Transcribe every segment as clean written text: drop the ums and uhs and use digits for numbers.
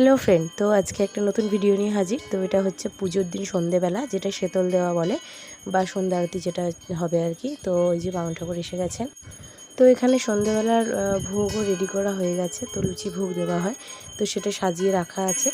Hello friend, তো আজকে একটা নতুন ভিডিও নিয়ে হাজির। তো এটা হচ্ছে পুজোর দিন সন্ধেবেলা, যেটা শেতল দেওয়া বলে বা সন্ধ্যা আরতি যেটা হবে আর কি। তো ওই যে বামুন ঠাকুর এসে গেছেন। তো এখানে সন্ধেবেলার ভোগও রেডি করা হয়ে গেছে। তো লুচি ভোগ দেওয়া হয়, তো সেটা সাজিয়ে রাখা আছে।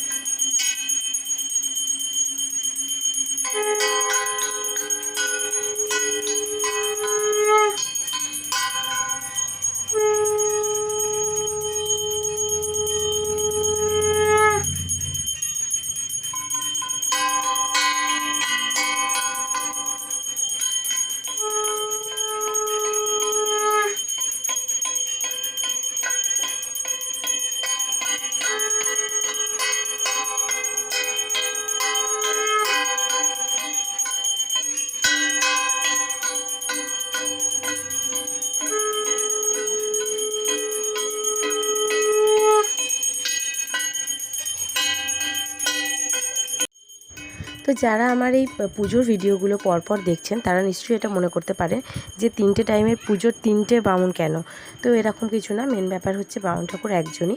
তো যারা আমার এই পুজোর ভিডিওগুলো পরপর দেখছেন, তারা নিশ্চয়ই এটা মনে করতে পারেন যে 3টে টাইমের পুজোর 3টে বামুন কেন। তো এরকম কিছু না, মেন ব্যাপার হচ্ছে বামুন ঠাকুর একজনই।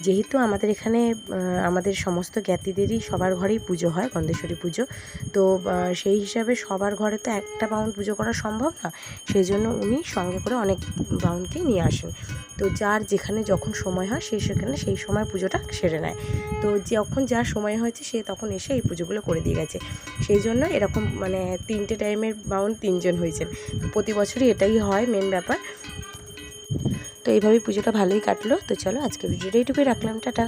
যেহেতু আমাদের এখানে আমাদের সমস্ত জ্ঞাতিদেরই সবার ঘরেই পুজো হয়, গন্ধেশ্বরী পুজো। তো সেই হিসাবে সবার ঘরে তো একটা বামুন পুজো করা সম্ভব না। সেই জন্য উনি সঙ্গে করে অনেক বামুনকেই নিয়ে আসেন। তো যার যেখানে যখন সময় হয় সেখানে সেই সময় পুজোটা সেরে নেয়। তো যখন যার সময় হয়েছে সে তখন এসে এই পুজোগুলো করে দিয়ে গেছে। সেই জন্য এরকম 3টে টাইমের বামুন 3জন হয়েছেন। প্রতি বছরই এটাই হয় মেন ব্যাপার। তো এইভাবেই পুজোটা ভালোই কাটলো। তো চলো, আজকে ভিডিওটা এইটুকুই রাখলাম। টাটা।